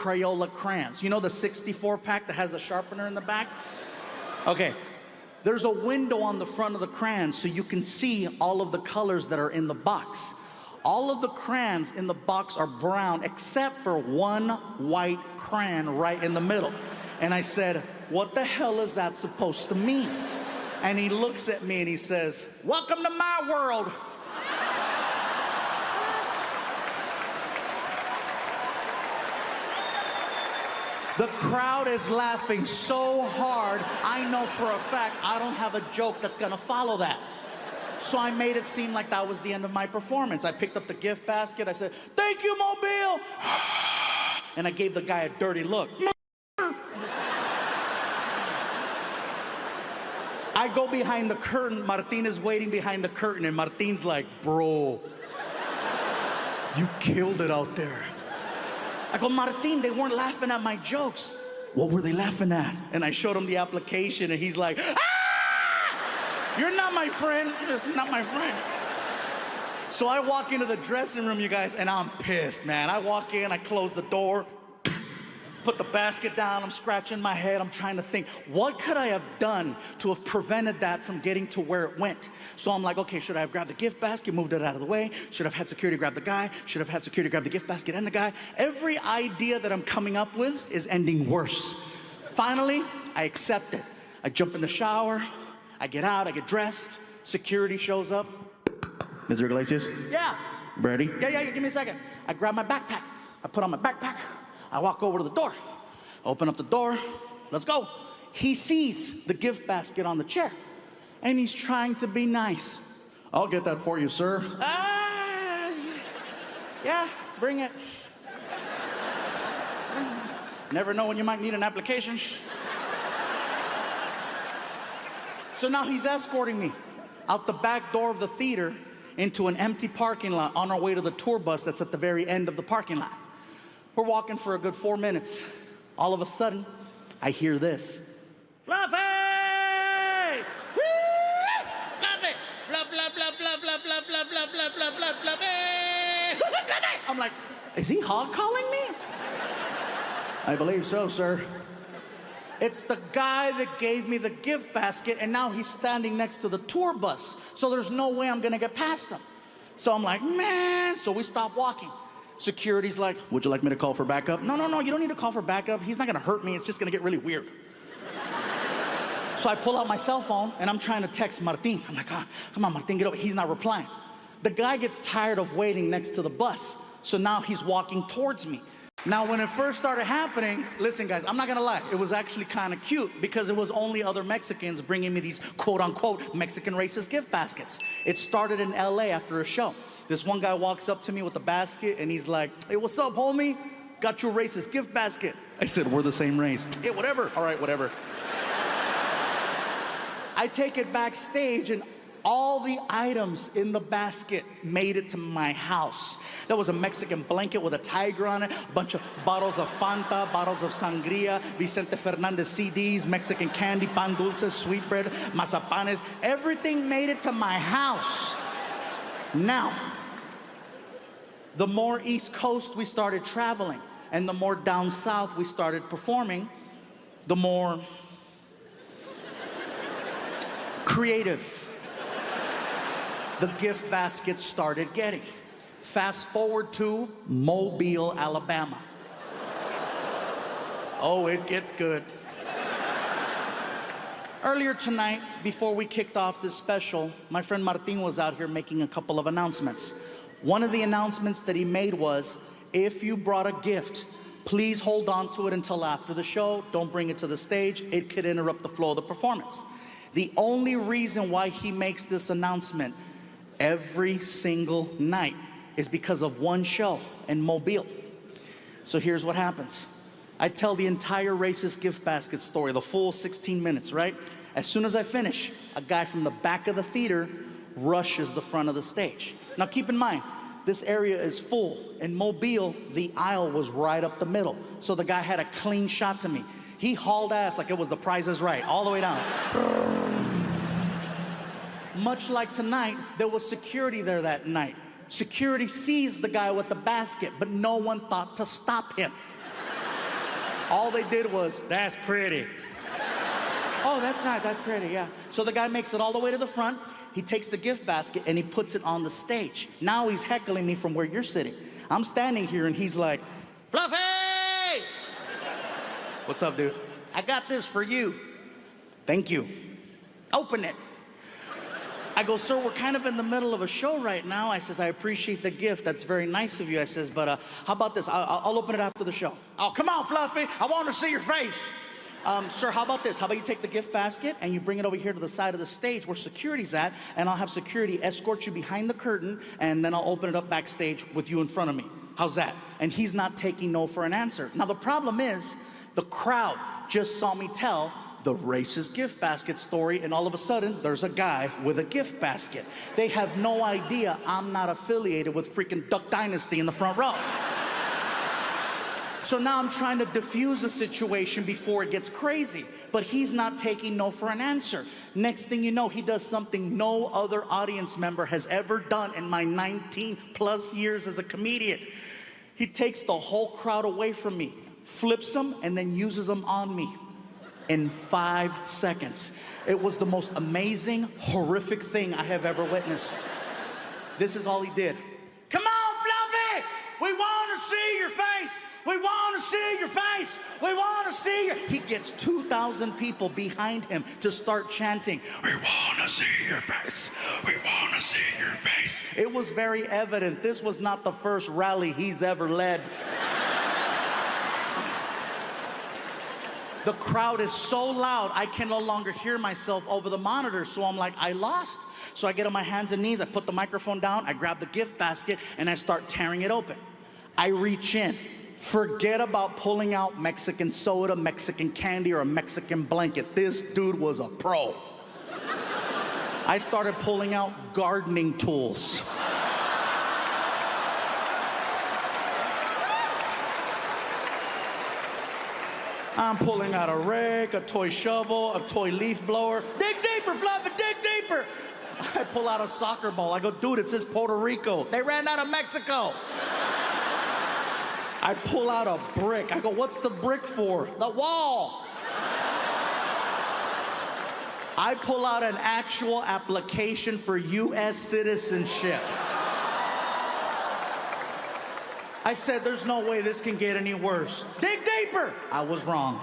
Crayola crayons. You know the 64 pack that has the sharpener in the back? Okay, there's a window on the front of the crayons so you can see all of the colors that are in the box. All of the crayons in the box are brown except for one white crayon right in the middle. And I said, what the hell is that supposed to mean? And he looks at me and he says, welcome to my world. The crowd is laughing so hard, I know for a fact I don't have a joke that's gonna follow that. So I made it seem like that was the end of my performance. I picked up the gift basket, I said, thank you, Mobile! And I gave the guy a dirty look. I go behind the curtain, Martin is waiting behind the curtain, and Martin's like, bro, you killed it out there. I go, Martin, they weren't laughing at my jokes. What were they laughing at? And I showed him the application, and he's like, ah! You're not my friend. You're just not my friend. So I walk into the dressing room, you guys, and I'm pissed, man. I walk in, I close the door, put the basket down, I'm scratching my head, I'm trying to think, what could I have done to have prevented that from getting to where it went? So I'm like, okay, should I have grabbed the gift basket, moved it out of the way? Should I have had security grab the guy? Should I have had security grab the gift basket and the guy? Every idea that I'm coming up with is ending worse. Finally, I accept it. I jump in the shower, I get out, I get dressed, security shows up. Mr. Iglesias? Yeah. Ready? Yeah, give me a second. I grab my backpack, I put on my backpack, I walk over to the door, open up the door, let's go. He sees the gift basket on the chair, and he's trying to be nice. I'll get that for you, sir. Yeah, bring it. Never know when you might need an application. So now he's escorting me out the back door of the theater into an empty parking lot on our way to the tour bus that's at the very end of the parking lot. We're walking for a good 4 minutes. All of a sudden, I hear this. Fluffy! Woo! Fluffy! Fluff, fluff, fluff, fluff, fluff, fluff, fluff, fluff, fluff, fluff, fluff, fluffy! I'm like, is he hog calling me? I believe so, sir. It's the guy that gave me the gift basket, and now he's standing next to the tour bus. So there's no way I'm gonna get past him. So I'm like, man, so we stop walking. Security's like, would you like me to call for backup? No, you don't need to call for backup. He's not gonna hurt me, it's just gonna get really weird. So I pull out my cell phone and I'm trying to text Martin. I'm like, come on, Martin, get over. He's not replying. The guy gets tired of waiting next to the bus, so now he's walking towards me. Now, when it first started happening, listen, guys, I'm not gonna lie, it was actually kind of cute because it was only other Mexicans bringing me these quote-unquote Mexican racist gift baskets. It started in LA after a show. This one guy walks up to me with the basket and he's like, hey, what's up, homie? Got you a racist gift basket. I said, we're the same race. Hey, whatever. All right, whatever. I take it backstage and all the items in the basket made it to my house. There was a Mexican blanket with a tiger on it, a bunch of bottles of Fanta, bottles of sangria, Vicente Fernandez CDs, Mexican candy, pan dulces, sweetbread, mazapanes. Everything made it to my house. Now, the more East Coast we started traveling, and the more down south we started performing, the more creative the gift baskets started getting. Fast forward to Mobile, Alabama. Oh, it gets good. Earlier tonight, before we kicked off this special, my friend Martin was out here making a couple of announcements. One of the announcements that he made was, if you brought a gift, please hold on to it until after the show. Don't bring it to the stage. It could interrupt the flow of the performance. The only reason why he makes this announcement every single night is because of one show in Mobile. So here's what happens. I tell the entire racist gift basket story, the full 16 minutes, right? As soon as I finish, a guy from the back of the theater rushes the front of the stage. Now keep in mind, this area is full. In Mobile, the aisle was right up the middle. So the guy had a clean shot to me. He hauled ass like it was The Price is Right, all the way down. Much like tonight, there was security there that night. Security sees the guy with the basket, but no one thought to stop him. All they did was, That's pretty. oh, that's nice, that's pretty, yeah. So the guy makes it all the way to the front. He takes the gift basket and he puts it on the stage. Now he's heckling me from where you're sitting. I'm standing here and he's like, Fluffy! What's up, dude? I got this for you. Thank you. Open it. I go, sir, we're kind of in the middle of a show right now. I says, I appreciate the gift. That's very nice of you. I says, but how about this? I'll open it after the show. Oh, come on, Fluffy. I want to see your face. Sir, how about this? How about you take the gift basket and you bring it over here to the side of the stage where security's at, and I'll have security escort you behind the curtain, and then I'll open it up backstage with you in front of me. How's that? And he's not taking no for an answer. Now, the problem is the crowd just saw me tell the racist gift basket story, and all of a sudden, there's a guy with a gift basket. They have no idea I'm not affiliated with freaking Duck Dynasty in the front row. So now I'm trying to diffuse the situation before it gets crazy, but he's not taking no for an answer. Next thing you know, he does something no other audience member has ever done in my 19 plus years as a comedian. He takes the whole crowd away from me, flips them, and then uses them on me. In 5 seconds. It was the most amazing, horrific thing I have ever witnessed. This is all he did. Come on, Fluffy! We want to see your face! We want to see your face! We want to see your... He gets 2,000 people behind him to start chanting, we want to see your face! We want to see your face! It was very evident this was not the first rally he's ever led. The crowd is so loud, I can no longer hear myself over the monitor. So I'm like, I lost. So I get on my hands and knees, I put the microphone down, I grab the gift basket, and I start tearing it open. I reach in. Forget about pulling out Mexican soda, Mexican candy, or a Mexican blanket. This dude was a pro. I started pulling out gardening tools. I'm pulling out a rake, a toy shovel, a toy leaf blower. Dig deeper, Fluffy, dig deeper. I pull out a soccer ball. I go, dude, it says Puerto Rico. They ran out of Mexico. I pull out a brick. I go, what's the brick for? The wall. I pull out an actual application for U.S. citizenship. I said, there's no way this can get any worse. Dig deeper. I was wrong.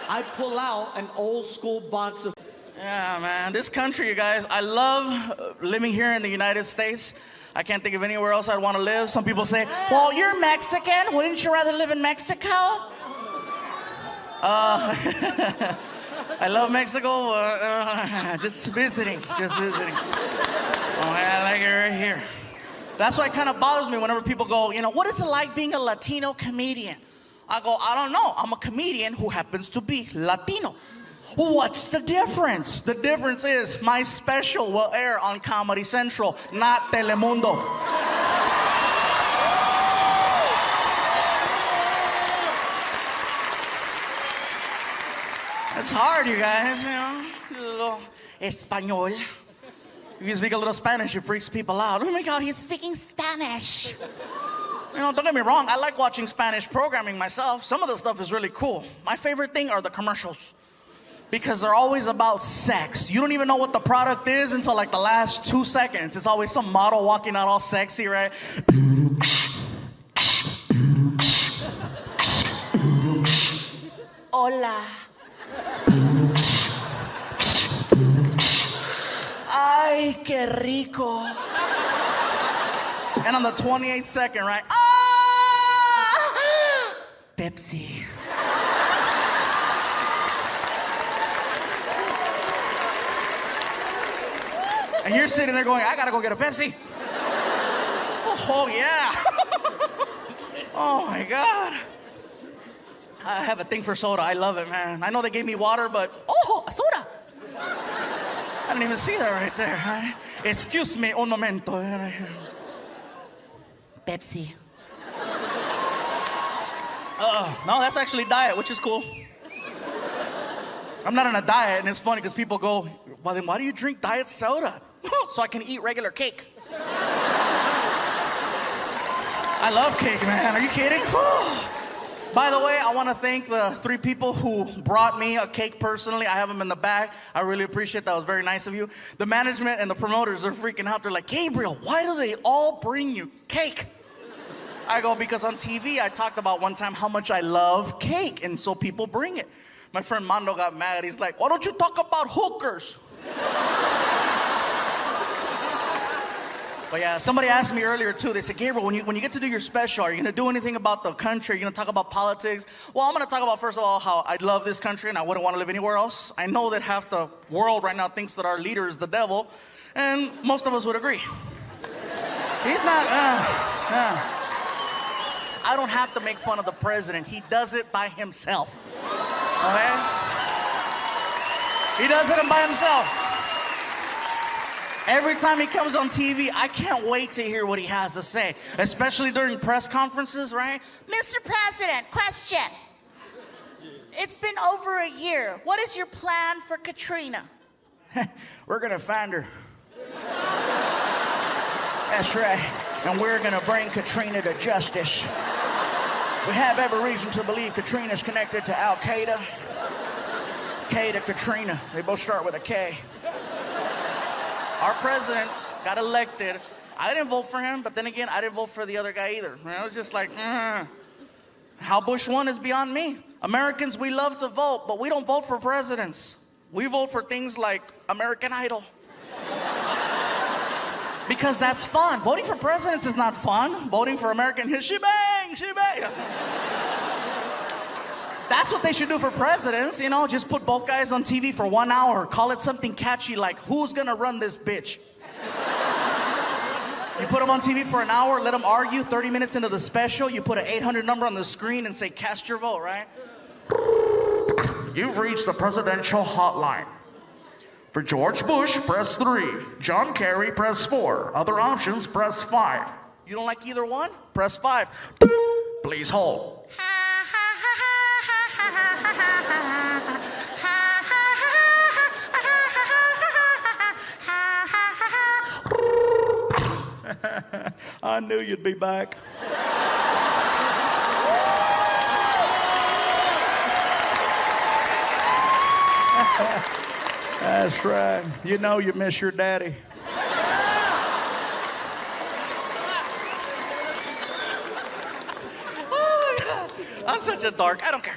I pull out an old school box of... Yeah, man, this country, you guys, I love living here in the United States. I can't think of anywhere else I'd want to live. Some people say, well, you're Mexican. Wouldn't you rather live in Mexico? I love Mexico. Just visiting. Oh, I like it right here. That's why it kind of bothers me whenever people go, you know, what is it like being a Latino comedian? I go, I don't know. I'm a comedian who happens to be Latino. What's the difference? The difference is my special will air on Comedy Central, not Telemundo. It's hard, you guys, you know. A little Espanol. If you speak a little Spanish, it freaks people out. Oh my God, he's speaking Spanish. You know, don't get me wrong, I like watching Spanish programming myself. Some of the stuff is really cool. My favorite thing are the commercials. Because they're always about sex. You don't even know what the product is until like the last 2 seconds. It's always some model walking out all sexy, right? Hola. Ay, qué rico. And on the 28th second, right? Ah! Pepsi. And you're sitting there going, I gotta go get a Pepsi. Oh, yeah. Oh, my God. I have a thing for soda. I love it, man. I know they gave me water, but, oh, a soda. I didn't even see that right there. Right? Excuse me un momento. Pepsi. No, that's actually diet, which is cool. I'm not on a diet, and it's funny because people go, well, then why do you drink diet soda? So I can eat regular cake. I love cake, man. Are you kidding? By the way, I want to thank the 3 people who brought me a cake personally. I have them in the back. I really appreciate that. It was very nice of you. The management and the promoters are freaking out. They're like, Gabriel, why do they all bring you cake? I go, because on TV, I talked about one time how much I love cake, and so people bring it. My friend Mando got mad. He's like, why don't you talk about hookers? But yeah, somebody asked me earlier too. They said, Gabriel, when you get to do your special, are you gonna do anything about the country? Are you gonna talk about politics? Well, I'm gonna talk about, first of all, how I love this country and I wouldn't want to live anywhere else. I know that half the world right now thinks that our leader is the devil, and most of us would agree. He's not. I don't have to make fun of the president. He does it by himself. Okay? He does it by himself. Every time he comes on TV, I can't wait to hear what he has to say, especially during press conferences, right? Mr. President, question. It's been over a year. What is your plan for Katrina? We're gonna find her. That's right. And we're gonna bring Katrina to justice. We have every reason to believe Katrina's connected to Al Qaeda. K to Katrina. They both start with a K. Our president got elected. I didn't vote for him, but then again, I didn't vote for the other guy either. I was just like, How Bush won is beyond me. Americans, we love to vote, but we don't vote for presidents. We vote for things like American Idol. Because that's fun. Voting for presidents is not fun. Voting for American hit, she-bang, she-bang. That's what they should do for presidents, you know, just put both guys on TV for 1 hour. Call it something catchy like, who's gonna run this bitch? You put them on TV for an hour, let them argue. 30 minutes into the special, you put an 800 number on the screen and say, cast your vote, right? You've reached the presidential hotline. For George Bush, press 3. John Kerry, press 4. Other options, press 5. You don't like either one? Press 5. Please hold. I knew you'd be back. That's right. You know you miss your daddy. Oh my God. I'm such a dork. I don't care.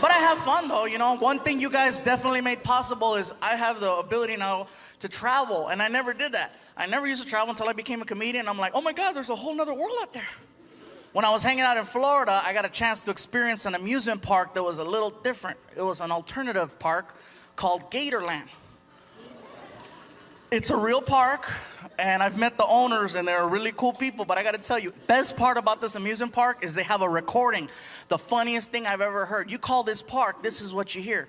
But I have fun though, you know. One thing you guys definitely made possible is I have the ability now to travel, and I never did that. I never used to travel until I became a comedian. I'm like, oh my God, there's a whole nother world out there. When I was hanging out in Florida, I got a chance to experience an amusement park that was a little different. It was an alternative park called Gatorland. It's a real park, and I've met the owners, and they're really cool people, but I gotta tell you, best part about this amusement park is they have a recording. The funniest thing I've ever heard. You call this park, this is what you hear.